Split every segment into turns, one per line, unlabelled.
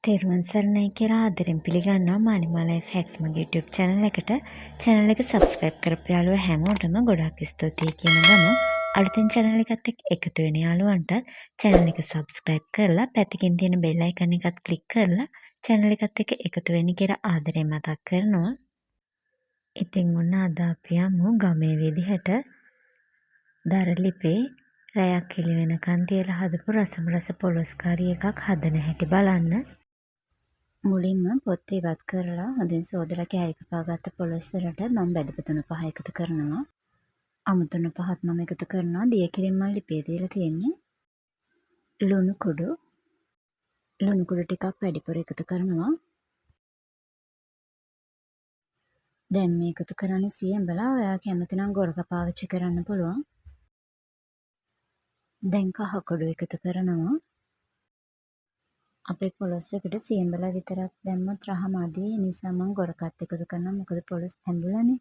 තෙරුවන් සරණයි කියලා ආදරෙන් පිළිගන්නවා Malima Life Hacks මගේ YouTube channel එකට. channel එක subscribe කරපු යාළුවෝ හැමෝටම ගොඩාක් ස්තුතියි කියන ගම අලුතෙන් channel එකත් එක්ක එකතු වෙන යාළුවන්ට channel එක subscribe කරලා පැත්තකින් තියෙන bell icon එකත් click කරලා channel එකත් එක්ක එකතු වෙන්න කියලා ආදරෙන් මතක් කරනවා. ඉතින් ඔන්න අද අපි යමු ගමේ විදිහට දරලිපේ රැයක් එළි වෙනකන් තියලා හදපු රසම රස පොලොස් කරි එකක් හදන හැටි බලන්න. මුලින්ම පොත් ඉවත් කරලා හොඳින් සෝදලා කෑලි කපාගත්ත පොලොස් වලට මම බෙදපු තුන පහ එකතු කරනවා. අමු තුන පහත් මම එකතු කරනවා. දිය කිරින් මම ලිපේ දීලා තියෙන්නේ. ලුණු කුඩු ටිකක් වැඩිපුර එකතු කරනවා. දැන් මේ එකතු කරන්නේ සියඹලා. ඔයා කැමති නම් ගොරක පාවිච්චි කරන්න පුළුවන්. දැන් කහ කුඩු එකතු කරනවා. අපේ පොලොස් එකට සියඹලා විතරක් දැම්මත් රහ මදි. ඒ නිසා මම ගොරකත් එකතු කරනවා. මොකද පොලොස් ඇඹුලානේ.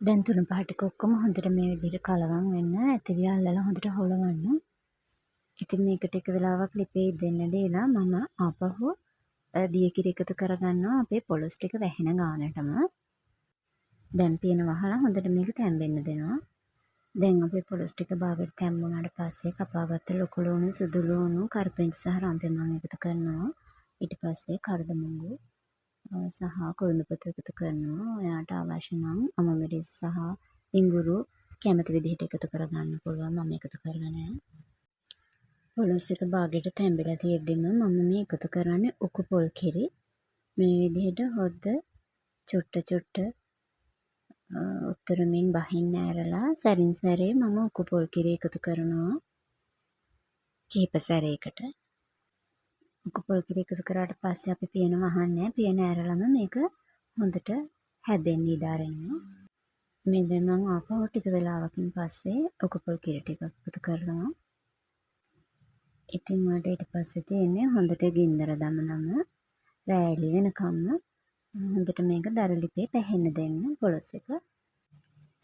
දැන් තුන පහ ටික ඔක්කොම හොඳට මේ විදිහට කලවම් වෙන්න ඇතිරිය අල්ලලා හොඳට හොලවන්න. ඉතින් මේක ටික වෙලාවක් ලිපේ ඉදෙන්න දීලා මම ආපහු දිය කිරි එකතු කරගන්නවා අපේ පොලොස් ටික වැහෙන ගානටම. දැන් පියන වහලා හොඳට මේක තැම්බෙන්න දෙනවා. දැන් අපේ පොලොස් ටික භාගයට තැම්බුණාට පස්සේ කපාගත්ත ලොකු ලුණු, සුදු ලුණු, කරපිංච සහ රම්පෙ මම එකතු කරනවා. ඊට පස්සේ කරදමුංගු සහ කුරුඳුපොතු එකතු කරනවා. ඔයාට අවශ්‍ය නම් අමමිරිස් සහ ඉඟුරු කැමති විදිහට එකතු කරගන්න පුළුවන්. මම එකතු කරලා නැහැ. පොලොස් එක භාගයට තැම්බිලා තියෙද්දිම මම මේ එකතු කරන්නේ උකු පොල් කිරි. මේ විදිහට හොද්ද චුට්ට උත්තරමින් බහින්න ඇරලා සැරින් සැරේ මම උකු පොල් කිරි එකතු කරනවා. කීප සැරයකට. උකු පොල් කිරි එකතු කරාට පස්සේ අපි පියන වහන්නේ. පියන ඇරලම මේක හොඳට හැදෙන්න ඉඩ අරිනවා. මේ දැන් මම ආපහු ටික වෙලාවකින් පස්සේ උකු පොල් කිරි ටික එකතු කරනවා. ඉතින් මට ඊට පස්සේ තියෙන්නේ හොඳට ගින්දර දමනම රෑ එළි වෙනකම්ම හොඳට මේක දරලිපේ පැහෙන්න දෙන්න පොලොස් එක.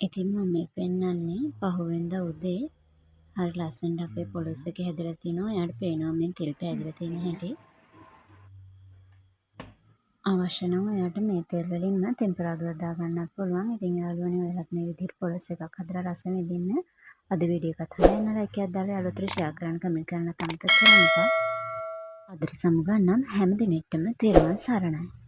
ඉතින් මම මේ පෙන්නන්නේ පහුවෙන්දා උදේ හරි ලස්සනට අපේ පොලොස් එක හැදලා තිනවා. එයාට පේනවා මේ තෙල් පෑදලා තියෙන හැටි. අවශ්‍ය නම් ඔයාට මේ තෙල් වලින්ම තෙම්පරාදුවක් දාගන්නත් පුළුවන්. ඉතින් යාළුවනේ ඔයාලත් මේ විදිහට පොලොස් එකක් හදලා රස විඳින්න. අද වීඩියෝ එකත් හදන්න ලයික් එකක් දාලා යාළුවොත් ෂෙයා කරන්න කමෙන්ට් කරන්න අමතක කරන්න එපා. අදට සමුගන්නම් හැම දිනෙකටම තෙරුවන් සරණයි.